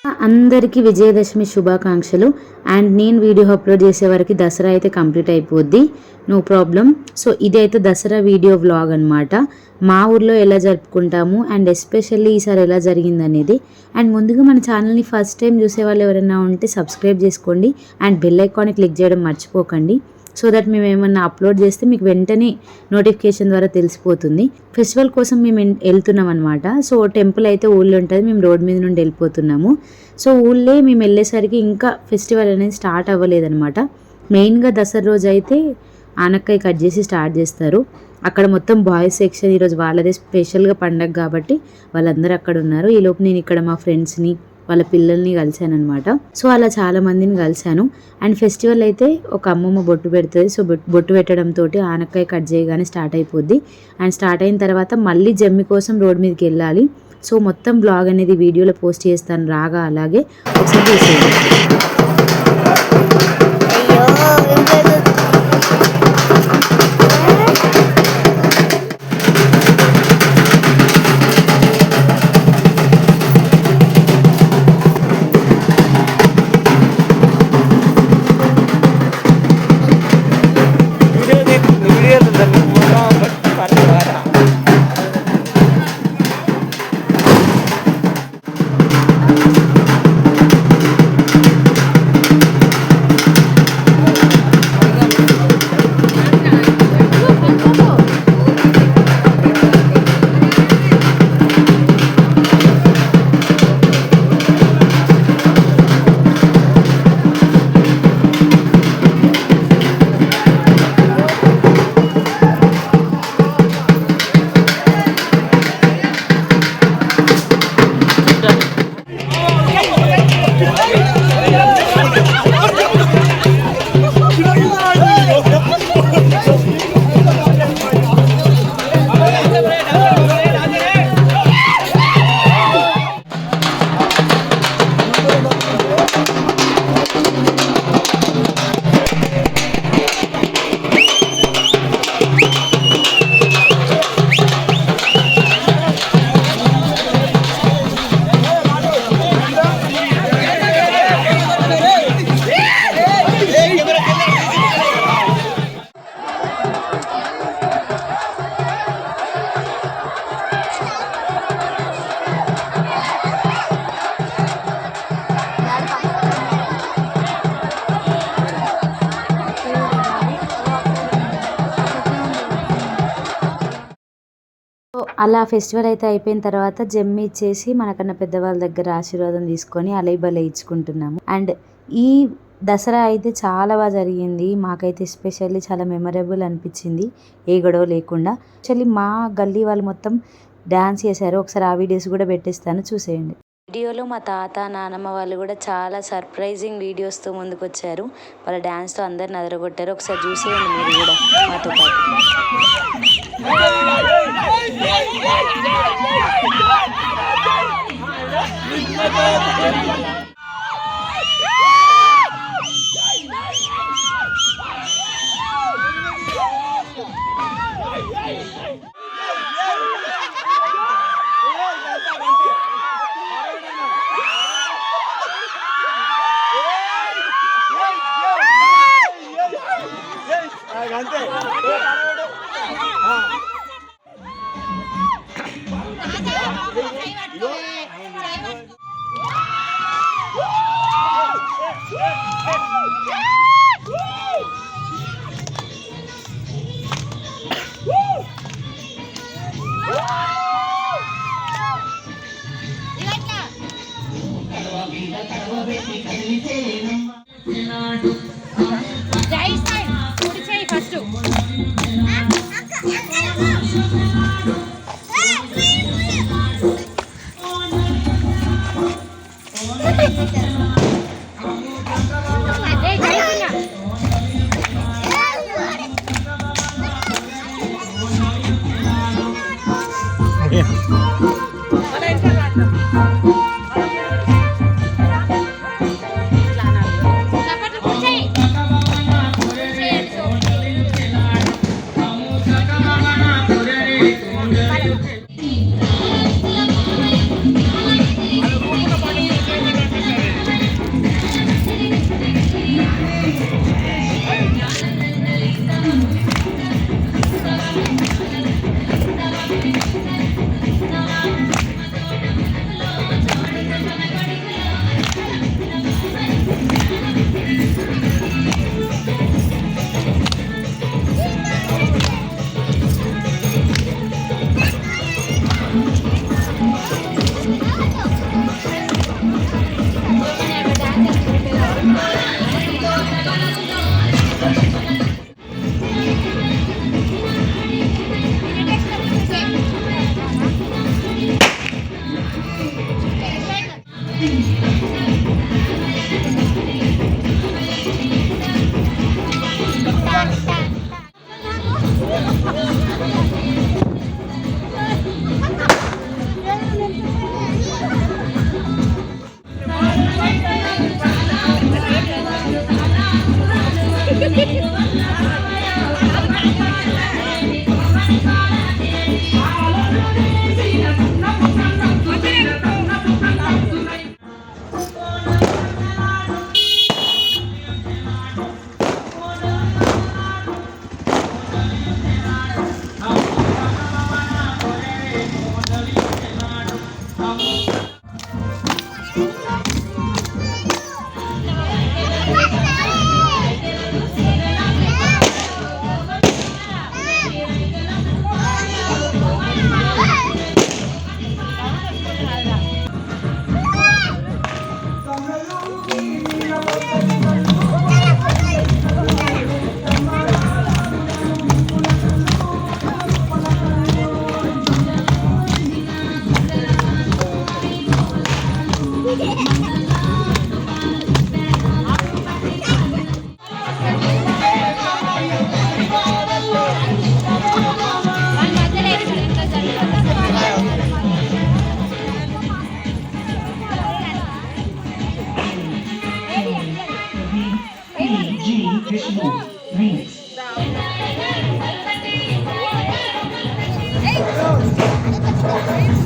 అందరికీ విజయదశమి శుభాకాంక్షలు. అండ్ నేను వీడియో అప్లోడ్ చేసే వరకు దసరా అయితే కంప్లీట్ అయిపోద్ది, నో ప్రాబ్లం. సో ఇది అయితే దసరా వీడియో వ్లాగ్ అనమాట. మా ఊర్లో ఎలా జరుపుకుంటాము అండ్ ఎస్పెషల్లీ ఈసారి ఎలా జరిగింది అనేది. అండ్ ముందుగా మన ఛానల్ని ఫస్ట్ టైం చూసే వాళ్ళు ఎవరైనా ఉంటే సబ్స్క్రైబ్ చేసుకోండి అండ్ బెల్ ఐకాన్ని క్లిక్ చేయడం మర్చిపోకండి. సో దట్ మేము ఏమన్నా అప్లోడ్ చేస్తే మీకు వెంటనే నోటిఫికేషన్ ద్వారా తెలిసిపోతుంది. ఫెస్టివల్ కోసం మేము వెళ్తున్నాం అనమాట. సో టెంపుల్ అయితే ఊళ్ళో ఉంటుంది, మేము రోడ్ మీద నుండి వెళ్ళిపోతున్నాము. సో ఊళ్ళో మేము వెళ్ళేసరికి ఇంకా ఫెస్టివల్ అనేది స్టార్ట్ అవ్వలేదన్నమాట. మెయిన్గా దసరా రోజు అయితే ఆనక్కాయ కట్ చేసి స్టార్ట్ చేస్తారు. అక్కడ మొత్తం బాయ్స్ సెక్షన్, ఈరోజు వాళ్ళదే స్పెషల్గా పండగ కాబట్టి వాళ్ళందరూ అక్కడ ఉన్నారు. ఈలోపు నేను ఇక్కడ మా ఫ్రెండ్స్ని వాళ్ళ పిల్లల్ని కలిశాను అనమాట. సో అలా చాలా మందిని కలిశాను. అండ్ ఫెస్టివల్ అయితే ఒక అమ్మమ్మ బొట్టు పెడుతుంది. సో బొట్టు పెట్టడంతో ఆనక్కాయ కట్ చేయగానే స్టార్ట్ అయిపోద్ది. అండ్ స్టార్ట్ అయిన తర్వాత మళ్ళీ జమ్మి కోసం రోడ్ మీదకి వెళ్ళాలి. సో మొత్తం బ్లాగ్ అనేది వీడియోలో పోస్ట్ చేస్తాను రాగా, అలాగే ఒకసారి చూసేయండి. అలా ఫెస్టివల్ అయితే అయిపోయిన తర్వాత జమ్మి ఇచ్చేసి మనకన్నా పెద్దవాళ్ళ దగ్గర ఆశీర్వాదం తీసుకొని అలైబలే ఇచ్చుకుంటున్నాము. అండ్ ఈ దసరా అయితే చాలా బాగా జరిగింది. మాకైతే ఎస్పెషల్లీ చాలా మెమరబుల్ అనిపించింది, ఏ గొడవ లేకుండా. యాక్చువల్లీ మా గల్లీ వాళ్ళు మొత్తం డ్యాన్స్ చేశారు. ఒకసారి ఆ వీడియోస్ కూడా పెట్టిస్తాను, చూసేయండి. వీడియోలో మా తాత నానమ్మ వాళ్ళు కూడా చాలా సర్ప్రైజింగ్ వీడియోస్తో ముందుకు వచ్చారు. వాళ్ళ డ్యాన్స్తో అందరిని అదరగొట్టారు. ఒకసారి చూసేయండి మీరు కూడా మాతో పాటు.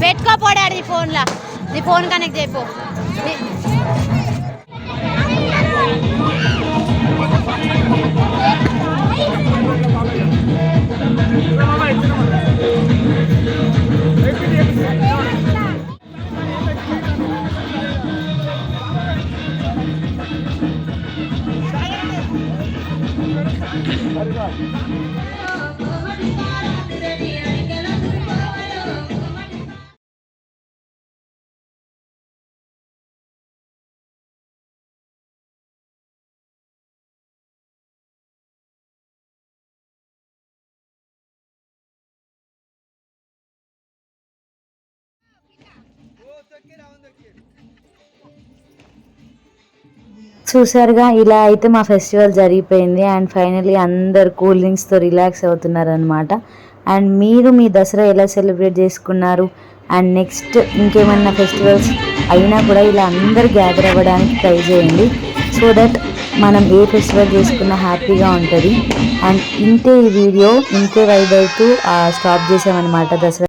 పెట్టుకోపోడాడు నీ ఫోన్లో, నీ ఫోన్ కనెక్ట్ చేయపో. చూసారుగా, ఇలా అయితే మా ఫెస్టివల్ జరిగిపోయింది. అండ్ ఫైనలీ అందరు కూల్ డ్రింక్స్తో రిలాక్స్ అవుతున్నారు అనమాట. అండ్ మీరు మీ దసరా ఎలా సెలబ్రేట్ చేసుకున్నారు? అండ్ నెక్స్ట్ ఇంకేమన్నా ఫెస్టివల్స్ అయినా కూడా ఇలా అందరు గ్యాదర్ అవ్వడానికి ట్రై చేయండి, సో దట్ మనం ఏ ఫెస్టివల్ చేసుకున్నా హ్యాపీగా ఉంటుంది. అండ్ ఇంతే ఈ వీడియో, ఇంతే వైబ్ అవుతూ స్టాప్ చేసామన్నమాట దసరా.